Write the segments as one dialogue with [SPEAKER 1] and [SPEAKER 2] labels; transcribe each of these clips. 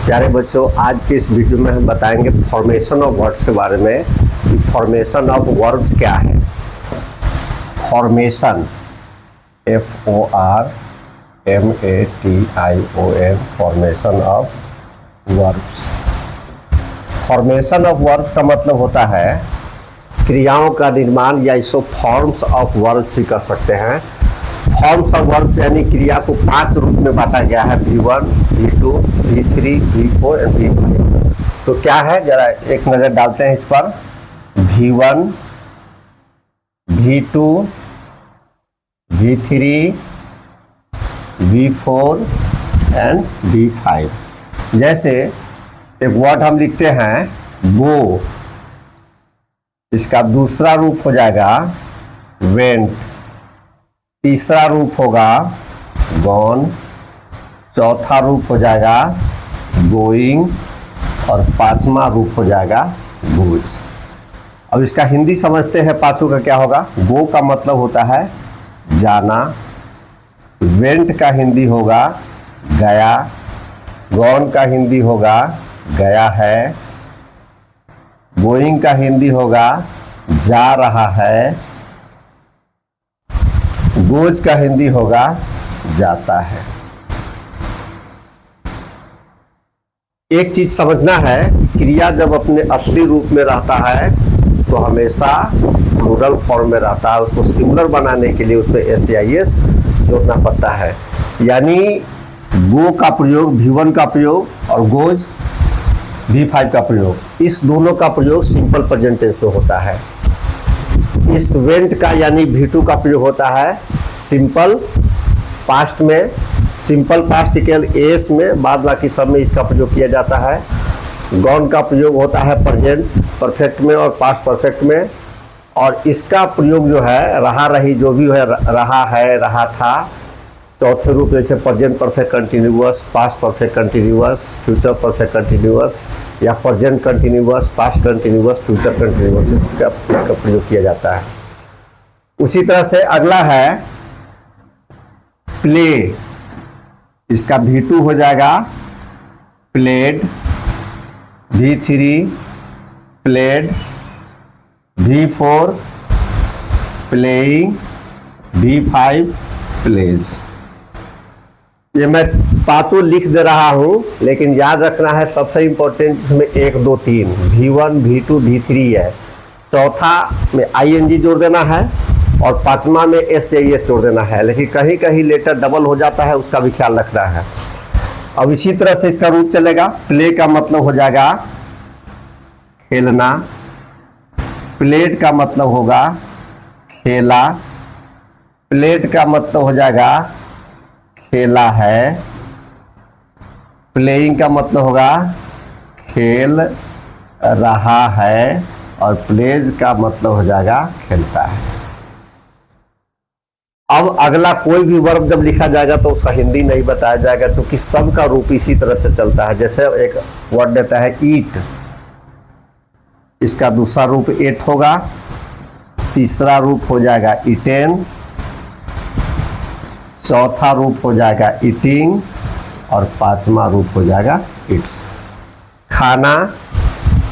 [SPEAKER 1] प्यारे बच्चों, आज के इस वीडियो में हम बताएंगे फॉर्मेशन ऑफ वर्ड्स के बारे में कि फॉर्मेशन ऑफ वर्ब्स क्या है। Formation FORMATION formation of verbs. Formation of verbs का मतलब होता है क्रियाओं का निर्माण, या इसको फॉर्म्स ऑफ वर्ब्स भी कर सकते हैं। फॉर्म्स ऑफ वर्ब्स यानी क्रिया को 5 रूप में बांटा गया है, V1, V2, V3, V4 and V5। तो क्या है, जरा एक नजर डालते हैं इस पर। V1, V2, V3, V4 and V5। जैसे एक वर्ड हम लिखते हैं गो, इसका दूसरा रूप हो जाएगा वेंट, तीसरा रूप होगा गॉन, चौथा रूप हो जाएगा गोइंग और 5वां रूप हो जाएगा गोज। अब इसका हिंदी समझते हैं पांचों का क्या होगा। गो का मतलब होता है जाना, वेंट का हिंदी होगा गया, गॉन का हिंदी होगा गया है, गोइंग का हिंदी होगा जा रहा है, गोज का हिंदी होगा जाता है। एक चीज समझना है, क्रिया जब अपने असली रूप में रहता है तो हमेशा प्लूरल फॉर्म में रहता है। उसको सिंगुलर बनाने के लिए उसमें SAIS जोड़ना पड़ता है। यानी गो का प्रयोग V1 का प्रयोग और गोज V5 का प्रयोग, इस दोनों का प्रयोग सिंपल प्रेजेंट टेंस में होता है। इस वेंट का यानी V2 का प्रयोग होता है सिंपल पास्ट में, सिंपल पास्ट केवल एस में, बाद बाकी सब में इसका प्रयोग किया जाता है। गॉन का प्रयोग होता है प्रेजेंट परफेक्ट में और पास्ट परफेक्ट में, और इसका प्रयोग जो है रहा रही जो भी है, रहा है, रहा था, चौथे रूप जैसे present perfect continuous, past perfect continuous, future perfect continuous, या present continuous, past continuous, future continuous, इसका प्रयोग किया जाता है। उसी तरह से अगला है प्ले, इसका V2 हो जाएगा played, V3 played, V4 playing, V5 pledge. ये मैं पांचों लिख दे रहा हूं, लेकिन याद रखना है सबसे इंपॉर्टेंट इसमें 1, 2, 3 V1, V2, V3 है। चौथा में ING जोड़ देना है और 5वां में SAIS जोड़ देना है, लेकिन कहीं कहीं लेटर डबल हो जाता है, उसका भी ख्याल रखना है। अब इसी तरह से इसका रूप चलेगा। प्ले का मतलब हो जाएगा खेलना, प्लेड का मतलब होगा खेला, प्लेड का मतलब हो जाएगा खेला है, प्लेइंग का मतलब होगा खेल रहा है, और प्लेज का मतलब हो जाएगा खेलता है। अब अगला कोई भी वर्ब जब लिखा जाएगा तो उसका हिंदी नहीं बताया जाएगा, क्योंकि सब का रूप इसी तरह से चलता है। जैसे एक वर्ड देता है ईट, इसका दूसरा रूप एट होगा, तीसरा रूप हो जाएगा इटेन, चौथा रूप हो जाएगा ईटिंग, और 5वां रूप हो जाएगा इट्स। खाना,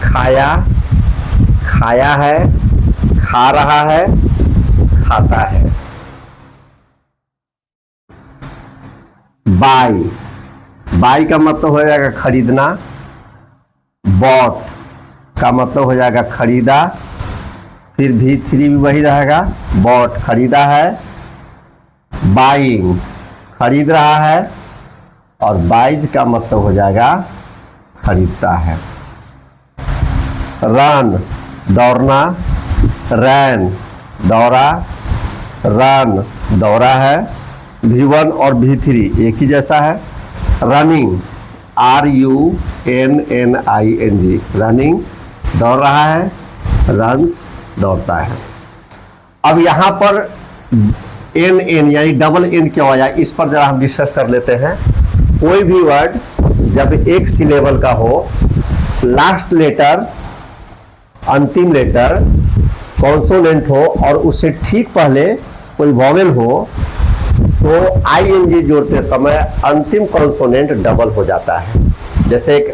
[SPEAKER 1] खाया, खाया है, खा रहा है, खाता है। बाई, बाई का मतलब हो जाएगा खरीदना, बॉट का मतलब हो जाएगा खरीदा, फिर V3 भी वही रहेगा, बॉट खरीदा है, बाइंग खरीद रहा है, और बाइज का मतलब हो जाएगा खरीदता है। रन दौड़ना, रैन दौड़ा, रन दौड़ा है। V1 और V3 एक ही जैसा है। रनिंग RUNNING, रनिंग दौड़ रहा है, रन्स दौड़ता है। अब यहाँ पर NN यानी डबल N क्यों आया, इस पर जरा हम डिस्कस कर लेते हैं। कोई भी वर्ड जब एक सिलेबल का हो, लास्ट लेटर अंतिम लेटर कॉन्सोनेंट हो और उससे ठीक पहले कोई वॉवेल हो, तो ING जोड़ते समय अंतिम कॉन्सोनेंट डबल हो जाता है। जैसे एक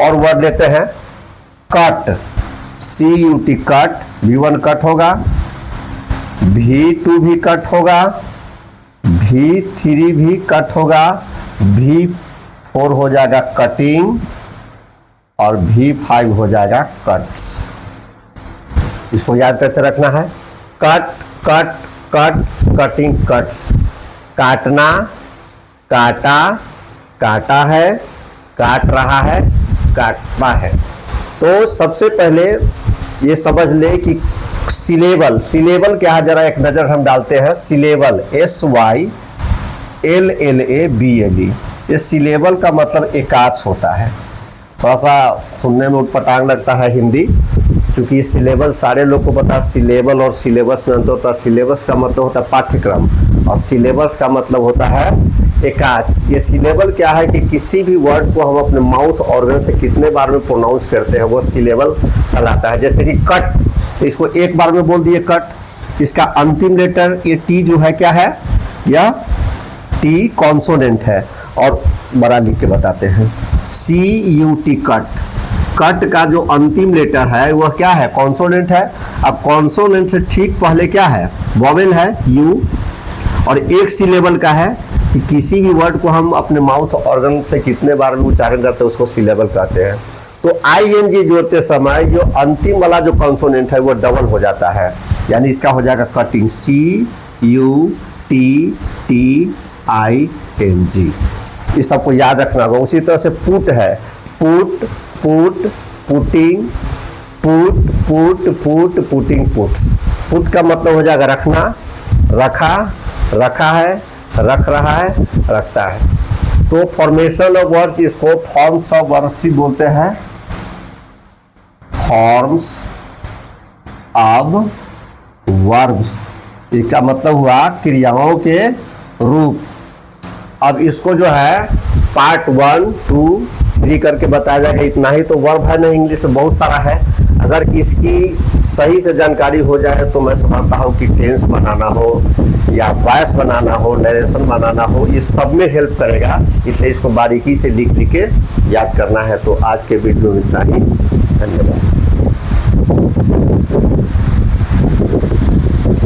[SPEAKER 1] और वर्ड लेते हैं cut, CUT cut, V1 cut होगा, V2 भी कट होगा, V3 भी कट होगा, V4 हो जाएगा कटिंग और V5 हो जाएगा कट्स। इसको याद कैसे रखना है? Cut cut cut, cutting cuts. काटना, काटा, काटा है, काट रहा है, काटता है। तो सबसे पहले ये समझ ले कि सिलेबल, सिलेबल क्या है, जरा एक नजर हम डालते हैं। सिलेबल SYLLABLE, ये सिलेबल का मतलब एकाच होता है। थोड़ा सा सुनने में उटपटांग लगता है हिंदी, क्योंकि ये सिलेबल सारे लोग को पता है। सिलेबल और सिलेबस में अंतर होता है। सिलेबस का मतलब होता है पाठ्यक्रम और सिलेबस का मतलब होता है एकाच। ये सिलेबल क्या है कि किसी भी वर्ड को हम अपने माउथ ऑर्गन से कितने बार में प्रोनाउंस करते हैं वो सिलेबल कहलाता है। जैसे कि कट, इसको एक बार में बोल दिए कट। इसका अंतिम लेटर ये टी जो है क्या है, या टी कॉन्सोनेंट है। और बड़ा लिख के बताते हैं CUT कट। कट का जो अंतिम लेटर है वह क्या है, कॉन्सोनेंट है। अब कॉन्सोनेंट से ठीक पहले क्या है, वोवेल है U। और एक सिलेबल का है कि किसी भी वर्ड को हम अपने माउथ ऑर्गन से कितने बार में उच्चारण करते हैं उसको सिलेबल कहते हैं। तो ING जोड़ते समय जो अंतिम वाला जो कॉन्सोनेंट है वो डबल हो जाता है, यानी इसका हो जाएगा कटिंग, CUTTING। इस सबको याद रखना होगा। उसी तरह से पुट है, put put putting, put put put putting puts. Put का मतलब हो जाएगा रखना, रखा, रखा है, रख रहा है, रखता है। तो फॉर्मेशन ऑफ वर्ड्स, इसको फॉर्म्स ऑफ वर्ड्स भी बोलते हैं, फॉर्म्स ऑफ वर्ब्स। इसका मतलब हुआ क्रियाओं के रूप। अब इसको जो है पार्ट 1, 2, 3 करके बताया जाएगा। इतना ही तो वर्ब है ना, इंग्लिश में बहुत सारा है। अगर इसकी सही से जानकारी हो जाए तो मैं समझता हूँ कि टेंस बनाना हो या वॉइस बनाना हो, नरेशन बनाना हो, ये सब में हेल्प करेगा। इसलिए इसको बारीकी से लिख लिख के याद करना है। तो आज के वीडियो में इतना ही। धन्यवाद।